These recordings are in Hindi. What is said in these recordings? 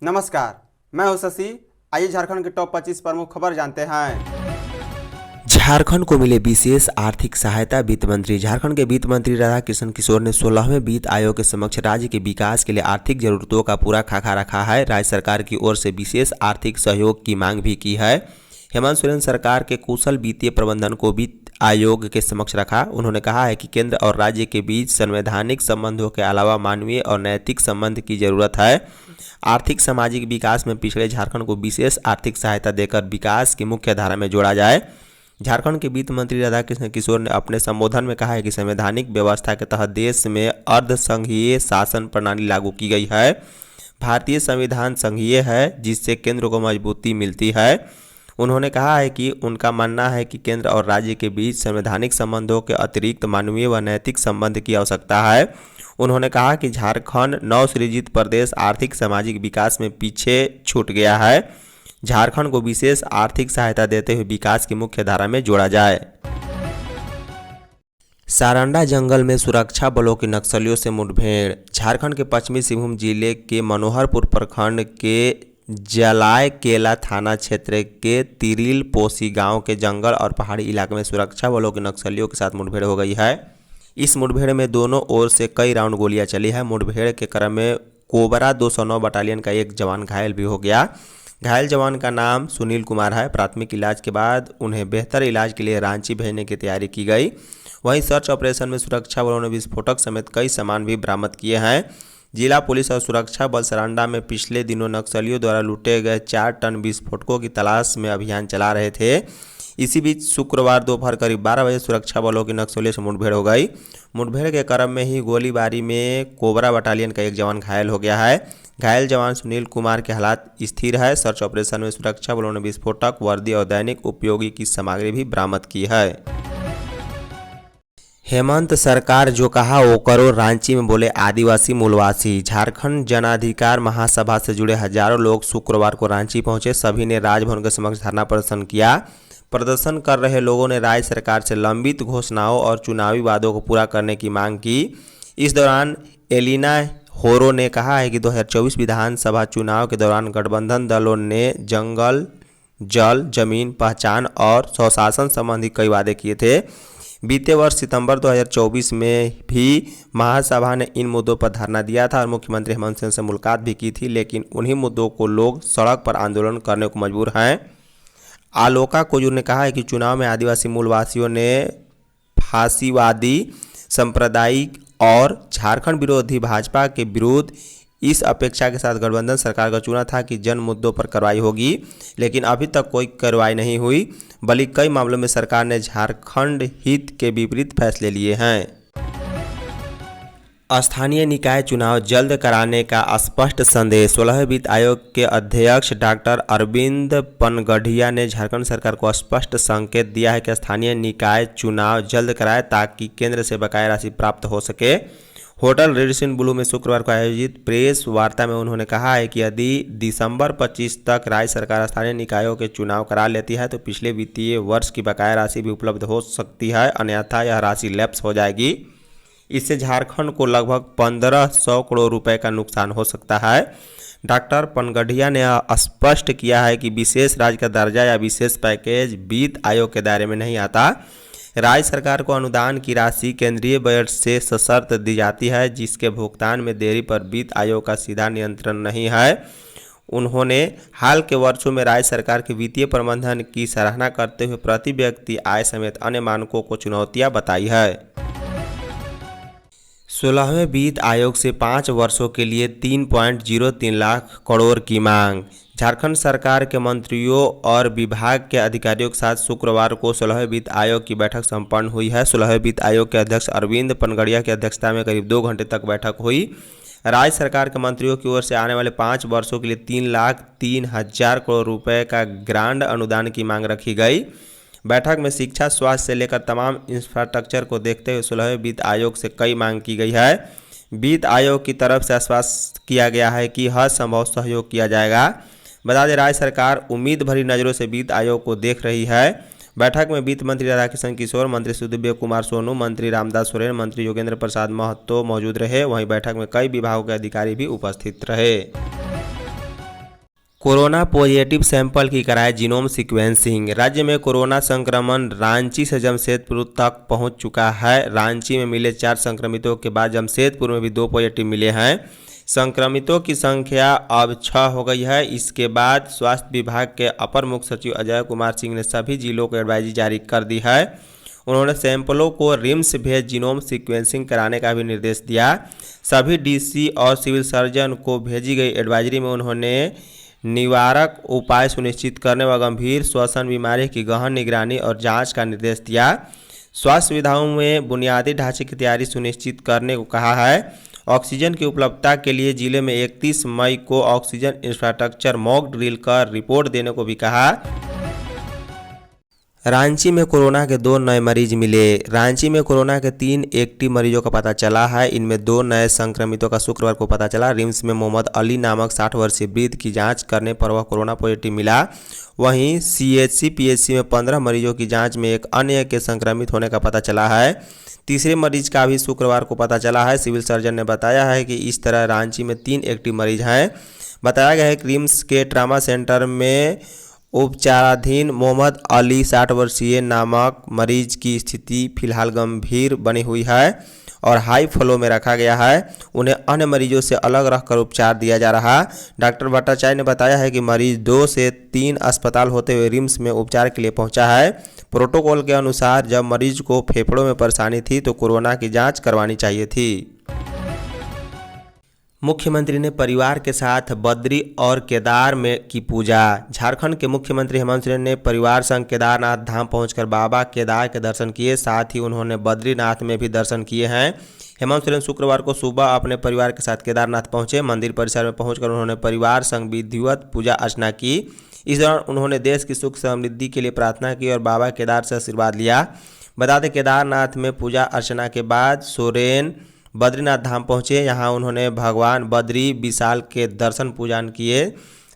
नमस्कार, मैं हूं शशि। आइए झारखंड की टॉप 25 प्रमुख खबर जानते हैं। झारखंड को मिले विशेष आर्थिक सहायता। वित्त मंत्री झारखंड के वित्त मंत्री राधाकिशन किशोर ने 16वें वित्त आयोग के समक्ष राज्य के विकास के लिए आर्थिक जरूरतों का पूरा खाका रखा है। राज्य सरकार की ओर से विशेष आर्थिक सहयोग की मांग भी की है। हेमंत सोरेन सरकार के कुशल वित्तीय प्रबंधन को वित्त आयोग के समक्ष रखा। उन्होंने कहा है कि केंद्र और राज्य के बीच संवैधानिक संबंधों के अलावा मानवीय और नैतिक संबंध की जरूरत है। आर्थिक सामाजिक विकास में पिछड़े झारखंड को विशेष आर्थिक सहायता देकर विकास की मुख्य धारा में जोड़ा जाए। झारखंड के वित्त मंत्री राधाकिशन किशोर ने अपने संबोधन में कहा है कि संवैधानिक व्यवस्था के तहत देश में अर्धसंघीय शासन प्रणाली लागू की गई है। भारतीय संविधान संघीय है, जिससे केंद्र को मजबूती मिलती है। उन्होंने कहा है कि उनका मानना है कि केंद्र और राज्य के बीच संवैधानिक संबंधों के अतिरिक्त मानवीय व नैतिक संबंध की आवश्यकता है। उन्होंने कहा कि झारखंड नवसृजित प्रदेश आर्थिक सामाजिक विकास में पीछे छूट गया है। झारखंड को विशेष आर्थिक सहायता देते हुए विकास की मुख्य धारा में जोड़ा जाए। सारंडा जंगल में सुरक्षा बलों की नक्सलियों से मुठभेड़। झारखंड के पश्चिमी सिंहभूम जिले के मनोहरपुर प्रखंड के जलाय केला थाना क्षेत्र के तिरिल पोसी गांव के जंगल और पहाड़ी इलाके में सुरक्षा बलों के नक्सलियों के साथ मुठभेड़ हो गई है। इस मुठभेड़ में दोनों ओर से कई राउंड गोलियां चली है। मुठभेड़ के क्रम में कोबरा 209 बटालियन का एक जवान घायल भी हो गया। घायल जवान का नाम सुनील कुमार है। प्राथमिक इलाज के बाद उन्हें बेहतर इलाज के लिए रांची भेजने की तैयारी की गई। वहीं सर्च ऑपरेशन में सुरक्षा बलों ने विस्फोटक समेत कई सामान भी बरामद किए हैं। जिला पुलिस और सुरक्षा बल सारंडा में पिछले दिनों नक्सलियों द्वारा लूटे गए 4 टन विस्फोटकों की तलाश में अभियान चला रहे थे। इसी बीच शुक्रवार दोपहर करीब 12 बजे सुरक्षा बलों की नक्सलियों से मुठभेड़ हो गई। मुठभेड़ के क्रम में ही गोलीबारी में कोबरा बटालियन का एक जवान घायल हो गया है। घायल जवान सुनील कुमार के हालात स्थिर है। सर्च ऑपरेशन में सुरक्षा बलों ने विस्फोटक, वर्दी और दैनिक उपयोगी की सामग्री भी बरामद की है। हेमंत सरकार जो कहा वो करो, रांची में बोले आदिवासी मूलवासी। झारखंड जनाधिकार महासभा से जुड़े हजारों लोग शुक्रवार को रांची पहुंचे। सभी ने राजभवन के समक्ष धरना प्रदर्शन किया। प्रदर्शन कर रहे लोगों ने राज्य सरकार से लंबित घोषणाओं और चुनावी वादों को पूरा करने की मांग की। इस दौरान एलिना होरो ने कहा है कि 2024 विधानसभा चुनाव के दौरान गठबंधन दलों ने जंगल, जल, जमीन, पहचान और स्वशासन संबंधी कई वादे किए थे। बीते वर्ष सितंबर 2024 में भी महासभा ने इन मुद्दों पर धरना दिया था और मुख्यमंत्री हेमंत सोरेन से मुलाकात भी की थी, लेकिन उन्हीं मुद्दों को लोग सड़क पर आंदोलन करने को मजबूर हैं। आलोका कोजूर ने कहा है कि चुनाव में आदिवासी मूलवासियों ने फांसीवादी, सांप्रदायिक और झारखंड विरोधी भाजपा के विरुद्ध इस अपेक्षा के साथ गठबंधन सरकार का चुना था कि जन मुद्दों पर कार्रवाई होगी, लेकिन अभी तक कोई कार्रवाई नहीं हुई, बल्कि कई मामलों में सरकार ने झारखंड हित के विपरीत फैसले लिए हैं। स्थानीय निकाय चुनाव जल्द कराने का स्पष्ट संदेश। 16वें वित्त आयोग के अध्यक्ष डॉक्टर अरविंद पनगढ़िया ने झारखंड सरकार को स्पष्ट संकेत दिया है कि स्थानीय निकाय चुनाव जल्द कराए ताकि केंद्र से बकाया राशि प्राप्त हो सके। होटल रेडिसन ब्लू में शुक्रवार को आयोजित प्रेस वार्ता में उन्होंने कहा है कि यदि दिसंबर 25 तक राज्य सरकार स्थानीय निकायों के चुनाव करा लेती है तो पिछले वित्तीय वर्ष की बकाया राशि भी उपलब्ध हो सकती है, अन्यथा यह राशि लैप्स हो जाएगी। इससे झारखंड को लगभग 1500 करोड़ रुपए का नुकसान हो सकता है। डॉक्टर पनगढ़िया ने स्पष्ट किया है कि विशेष राज्य का दर्जा या विशेष पैकेज वित्त आयोग के दायरे में नहीं आता। राज्य सरकार को अनुदान की राशि केंद्रीय बजट से सशर्त दी जाती है, जिसके भुगतान में देरी पर वित्त आयोग का सीधा नियंत्रण नहीं है। उन्होंने हाल के वर्षों में राज्य सरकार के वित्तीय प्रबंधन की सराहना करते हुए प्रति व्यक्ति आय समेत अन्य मानकों को चुनौतियां बताई है। 16वें वित्त आयोग से 5 वर्षों के लिए 3.03 लाख करोड़ की मांग। झारखंड सरकार के मंत्रियों और विभाग के अधिकारियों के साथ शुक्रवार को 16वें वित्त आयोग की बैठक संपन्न हुई है। 16वें वित्त आयोग के अध्यक्ष अरविंद पनगढ़िया की अध्यक्षता में करीब 2 घंटे तक बैठक हुई। राज्य सरकार के मंत्रियों की ओर से आने वाले 5 वर्षों के लिए 3,03,000 करोड़ रुपए का ग्रांड अनुदान की मांग रखी गई। बैठक में शिक्षा, स्वास्थ्य से लेकर तमाम इंफ्रास्ट्रक्चर को देखते हुए 16वें वित्त आयोग से कई मांग की गई है। वित्त आयोग की तरफ से आश्वस्त किया गया है कि हर संभव सहयोग किया जाएगा। बता दें, राज्य सरकार उम्मीद भरी नज़रों से वित्त आयोग को देख रही है। बैठक में वित्त मंत्री राधाकिशन किशोर, मंत्री सुदीव्य कुमार सोनू, मंत्री रामदास सोरेन, मंत्री योगेंद्र प्रसाद महतो मौजूद रहे। वहीं बैठक में कई विभागों के अधिकारी भी उपस्थित रहे। कोरोना पॉजिटिव सैंपल की कराए जीनोम सीक्वेंसिंग। राज्य में कोरोना संक्रमण रांची से जमशेदपुर तक पहुंच चुका है। रांची में मिले 4 संक्रमितों के बाद जमशेदपुर में भी 2 पॉजिटिव मिले हैं। संक्रमितों की संख्या अब 6 हो गई है। इसके बाद स्वास्थ्य विभाग के अपर मुख्य सचिव अजय कुमार सिंह ने सभी जिलों को एडवाइजरी जारी कर दी है। उन्होंने सैंपलों को रिम्स भेज जीनोम सीक्वेंसिंग कराने का भी निर्देश दिया। सभी डीसी और सिविल सर्जन को भेजी गई एडवाइजरी में उन्होंने निवारक उपाय सुनिश्चित करने व गंभीर श्वसन बीमारी की गहन निगरानी और जांच का निर्देश दिया। स्वास्थ्य सुविधाओं में बुनियादी ढांचे की तैयारी सुनिश्चित करने को कहा है। ऑक्सीजन की उपलब्धता के लिए जिले में 31 मई को ऑक्सीजन इंफ्रास्ट्रक्चर मॉक ड्रिल कर रिपोर्ट देने को भी कहा। रांची में कोरोना के 2 नए मरीज मिले। रांची में कोरोना के 3 एक्टिव मरीजों का पता चला है। इनमें 2 नए संक्रमितों का शुक्रवार को पता चला। रिम्स में मोहम्मद अली नामक 60 वर्षीय वृद्ध की जांच करने पर वह कोरोना पॉजिटिव मिला। वहीं सीएचसी पीएचसी में 15 मरीजों की जांच में एक अन्य के संक्रमित होने का पता चला है। तीसरे मरीज का भी शुक्रवार को पता चला है। सिविल सर्जन ने बताया है कि इस तरह रांची में 3 एक्टिव मरीज हैं। बताया गया है कि रिम्स के ट्रामा सेंटर में उपचाराधीन मोहम्मद अली 60 वर्षीय नामक मरीज की स्थिति फिलहाल गंभीर बनी हुई है और हाई फ्लो में रखा गया है। उन्हें अन्य मरीजों से अलग रखकर उपचार दिया जा रहा। डॉक्टर भट्टाचार्य ने बताया है कि मरीज 2 से 3 अस्पताल होते हुए रिम्स में उपचार के लिए पहुंचा है। प्रोटोकॉल के अनुसार जब मरीज को फेफड़ों में परेशानी थी तो कोरोना की जांच करवानी चाहिए थी। मुख्यमंत्री ने परिवार के साथ बद्री और केदार में की पूजा। झारखंड के मुख्यमंत्री हेमंत सोरेन ने परिवार संग केदारनाथ धाम पहुंचकर बाबा केदार के दर्शन किए। साथ ही उन्होंने बद्रीनाथ में भी दर्शन किए हैं। हेमंत सोरेन शुक्रवार को सुबह अपने परिवार के साथ केदारनाथ पहुंचे। मंदिर परिसर में पहुंचकर उन्होंने परिवार संग विधिवत पूजा अर्चना की। इस दौरान उन्होंने देश की सुख समृद्धि के लिए प्रार्थना की और बाबा केदार से आशीर्वाद लिया। बता दें केदारनाथ में पूजा अर्चना के बाद सोरेन बद्रीनाथ धाम पहुंचे। यहां उन्होंने भगवान बद्री विशाल के दर्शन पूजन किए।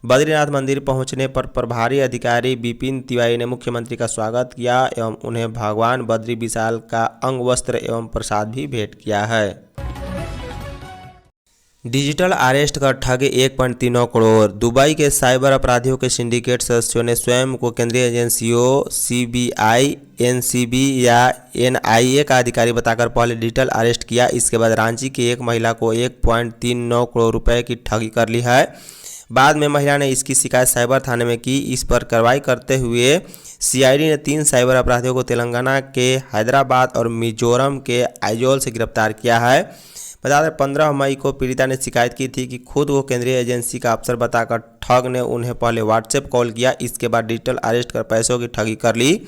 बद्रीनाथ मंदिर पहुंचने पर प्रभारी अधिकारी विपिन तिवारी ने मुख्यमंत्री का स्वागत किया एवं उन्हें भगवान बद्री विशाल का अंग वस्त्र एवं प्रसाद भी भेंट किया है। डिजिटल अरेस्ट कर ठगे 1.39 करोड़। दुबई के साइबर अपराधियों के सिंडिकेट सदस्यों ने स्वयं को केंद्रीय एजेंसियों सीबीआई, एनसीबी या एनआईए का अधिकारी बताकर पहले डिजिटल अरेस्ट किया। इसके बाद रांची की एक महिला को 1.39 करोड़ रुपए की ठगी कर ली है। बाद में महिला ने इसकी शिकायत साइबर थाने में की। इस पर कार्रवाई करते हुए सीआईडी ने 3 साइबर अपराधियों को तेलंगाना के हैदराबाद और मिजोरम के आइजोल से गिरफ्तार किया है। बता दें 15 मई को पीड़िता ने शिकायत की थी कि खुद वो केंद्रीय एजेंसी का अफसर बताकर ठग ने उन्हें पहले व्हाट्सएप कॉल किया। इसके बाद डिजिटल अरेस्ट कर पैसों की ठगी कर ली।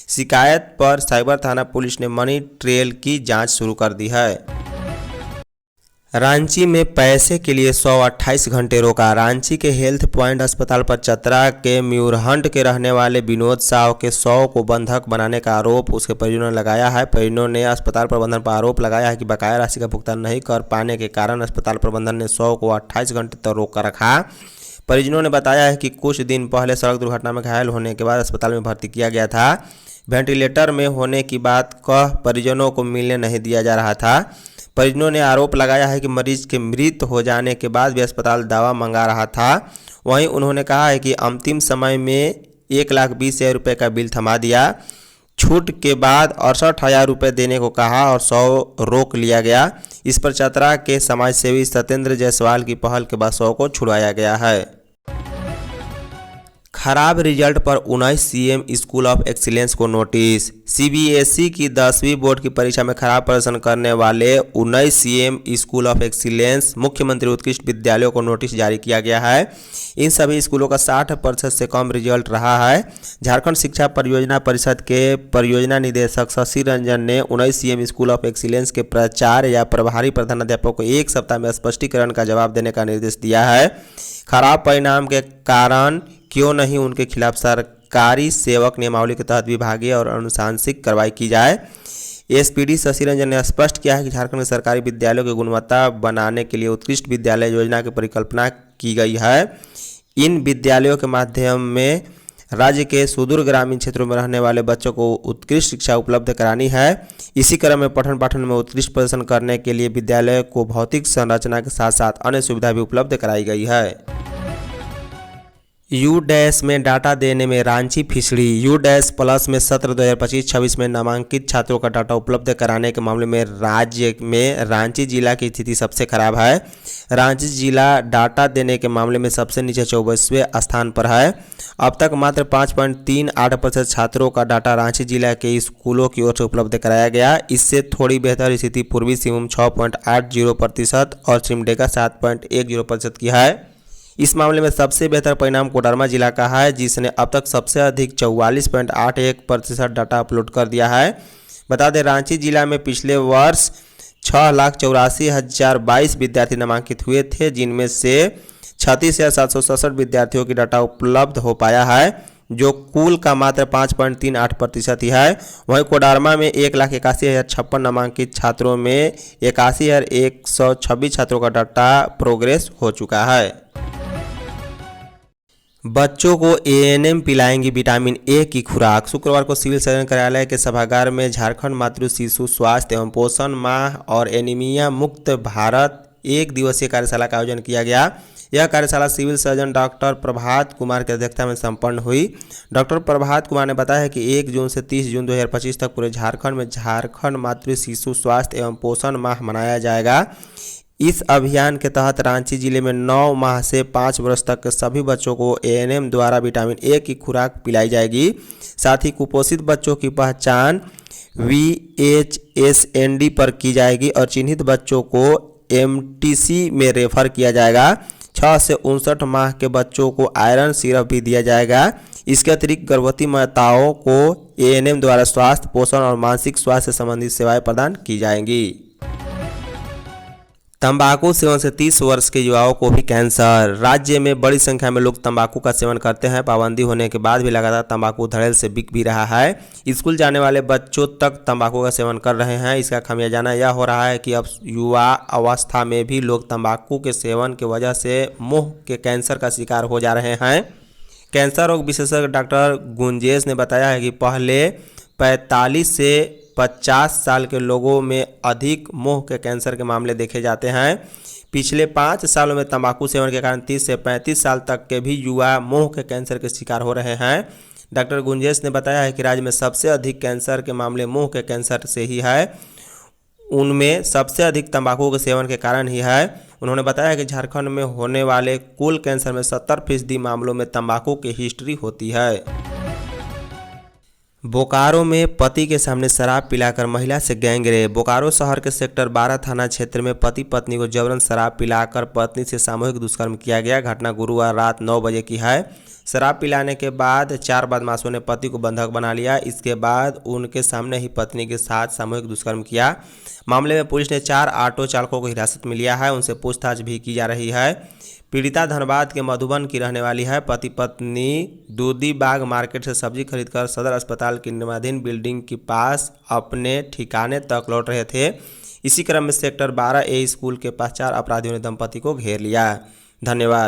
शिकायत पर साइबर थाना पुलिस ने मनी ट्रेल की जांच शुरू कर दी है। रांची में पैसे के लिए 128 घंटे रोका। रांची के हेल्थ पॉइंट अस्पताल पर चतरा के म्यूरहंट के रहने वाले विनोद साव के 100 को बंधक बनाने का आरोप उसके परिजनों ने लगाया है। परिजनों ने अस्पताल प्रबंधन पर आरोप लगाया है कि बकाया राशि का भुगतान नहीं कर पाने के कारण अस्पताल प्रबंधन ने 100 को 28 घंटे तक रोक कर रखा। परिजनों ने बताया है कि कुछ दिन पहले सड़क दुर्घटना में घायल होने के बाद अस्पताल में भर्ती किया गया था। वेंटिलेटर में होने की बात कह परिजनों को मिलने नहीं दिया जा रहा था। परिजनों ने आरोप लगाया है कि मरीज के मृत हो जाने के बाद भी अस्पताल दावा मंगा रहा था। वहीं उन्होंने कहा है कि अंतिम समय में 1,20,000 रुपये का बिल थमा दिया। छूट के बाद 68,000 रुपये देने को कहा और 100 रोक लिया गया। इस पर चतरा के समाजसेवी सत्येंद्र जायसवाल की पहल के बाद 100 को छुड़वाया गया है। खराब रिजल्ट पर 19 सीएम स्कूल ऑफ एक्सीलेंस को नोटिस। सीबीएसई की 10वीं बोर्ड की परीक्षा में खराब प्रदर्शन करने वाले 19 सीएम स्कूल ऑफ एक्सीलेंस मुख्यमंत्री उत्कृष्ट विद्यालयों को नोटिस जारी किया गया है। इन सभी स्कूलों का 60% से कम रिजल्ट रहा है। झारखंड शिक्षा परियोजना परिषद के परियोजना निदेशक शशि रंजन ने 19 सीएम स्कूल ऑफ एक्सीलेंस के प्राचार्य या प्रभारी प्रधानाध्यापकों को 1 सप्ताह में स्पष्टीकरण का जवाब देने का निर्देश दिया है। खराब परिणाम के कारण क्यों नहीं उनके खिलाफ सरकारी सेवक नियमावली के तहत विभागीय और अनुशासनिक कार्रवाई की जाए। एसपीडी शशि रंजन ने स्पष्ट किया है कि झारखंड में सरकारी विद्यालयों की गुणवत्ता बनाने के लिए उत्कृष्ट विद्यालय योजना की परिकल्पना की गई है। इन विद्यालयों के माध्यम में राज्य के सुदूर ग्रामीण क्षेत्रों में रहने वाले बच्चों को उत्कृष्ट शिक्षा उपलब्ध करानी है। इसी क्रम में पठन पाठन में उत्कृष्ट प्रदर्शन करने के लिए विद्यालय को भौतिक संरचना के साथ साथ अन्य सुविधा भी उपलब्ध कराई गई है। यू डैश में डाटा देने में रांची फिसड़ी। यू डैश प्लस में सत्र 2025-26 में नामांकित छात्रों का डाटा उपलब्ध कराने के मामले में राज्य में रांची जिला की स्थिति सबसे खराब है। रांची जिला डाटा देने के मामले में सबसे नीचे 24वें स्थान पर है। अब तक मात्र 5.38% छात्रों का डाटा रांची जिला के स्कूलों की ओर से उपलब्ध कराया गया। इससे थोड़ी बेहतर स्थिति पूर्वी सिंहभूम 6.80% और सिमडेगा 7.10% की है। इस मामले में सबसे बेहतर परिणाम कोडरमा जिला का है, जिसने अब तक सबसे अधिक 44.81% डाटा अपलोड कर दिया है। बता दें, रांची जिला में पिछले वर्ष 6,84,022 विद्यार्थी नामांकित हुए थे, जिनमें से 36,767 विद्यार्थियों की डाटा उपलब्ध हो पाया है, जो कुल का मात्र 5.38% ही है। वहीं कोडरमा में 1,81,056 नामांकित छात्रों में 81,126 छात्रों का डाटा प्रोग्रेस हो चुका है। बच्चों को एएनएम पिलाएंगी विटामिन ए की खुराक। शुक्रवार को सिविल सर्जन कार्यालय के सभागार में झारखंड मातृ शिशु स्वास्थ्य एवं पोषण माह और एनीमिया मुक्त भारत 1 दिवसीय कार्यशाला का आयोजन किया गया। यह कार्यशाला civil surgeon doctor Prabhat Kumar की अध्यक्षता में संपन्न हुई। डॉक्टर प्रभात कुमार ने बताया कि 1 जून से 30 जून 2025 तक पूरे झारखंड में झारखंड मातृ शिशु स्वास्थ्य एवं पोषण माह मनाया जाएगा। इस अभियान के तहत रांची जिले में 9 माह से 5 वर्ष तक के सभी बच्चों को एएनएम द्वारा विटामिन ए की खुराक पिलाई जाएगी। साथ ही कुपोषित बच्चों की पहचान VHSND पर की जाएगी और चिन्हित बच्चों को MTC में रेफर किया जाएगा। 6 से 59 माह के बच्चों को आयरन सिरप भी दिया जाएगा। इसके अतिरिक्त गर्भवती माताओं को एएनएम द्वारा स्वास्थ्य, पोषण और मानसिक स्वास्थ्य से संबंधित सेवाएं प्रदान की जाएंगी। तंबाकू सेवन से 30 वर्ष के युवाओं को भी कैंसर। राज्य में बड़ी संख्या में लोग तंबाकू का सेवन करते हैं। पाबंदी होने के बाद भी लगातार तंबाकू धड़ेल से बिक भी रहा है। स्कूल जाने वाले बच्चों तक तंबाकू का सेवन कर रहे हैं। इसका खामियाजाना यह हो रहा है कि अब युवा अवस्था में भी लोग तंबाकू के सेवन की वजह से मुंह के कैंसर का शिकार हो जा रहे हैं। कैंसर रोग विशेषज्ञ डॉक्टर गुंजेश ने बताया है कि पहले 45 से 50 साल के लोगों में अधिक मुंह के कैंसर के मामले देखे जाते हैं। पिछले 5 सालों में तंबाकू सेवन के कारण 30 से 35 साल तक के भी युवा मुंह के कैंसर के शिकार हो रहे हैं। डॉक्टर गुंजेश ने बताया है कि राज्य में सबसे अधिक कैंसर के मामले मुंह के कैंसर से ही है। उनमें सबसे अधिक तंबाकू के सेवन के कारण ही है। उन्होंने बताया कि झारखंड में होने वाले कुल कैंसर में 70% मामलों में तंबाकू की हिस्ट्री होती है। बोकारो में पति के सामने शराब पिलाकर महिला से गैंगरेप। बोकारो शहर के सेक्टर 12 थाना क्षेत्र में पति पत्नी को जबरन शराब पिलाकर पत्नी से सामूहिक दुष्कर्म किया गया। घटना गुरुवार रात 9 बजे की है। शराब पिलाने के बाद 4 बदमाशों ने पति को बंधक बना लिया। इसके बाद उनके सामने ही पत्नी के साथ सामूहिक दुष्कर्म किया। मामले में पुलिस ने 4 ऑटो चालकों को हिरासत में लिया है। उनसे पूछताछ भी की जा रही है। पीड़िता धनबाद के मधुबन की रहने वाली है। पति पत्नी दूधी बाग मार्केट से सब्जी खरीदकर सदर अस्पताल की निर्माणाधीन बिल्डिंग के पास अपने ठिकाने तक लौट रहे थे। इसी क्रम में सेक्टर 12A स्कूल के पास 4 अपराधियों ने दंपति को घेर लिया। धन्यवाद।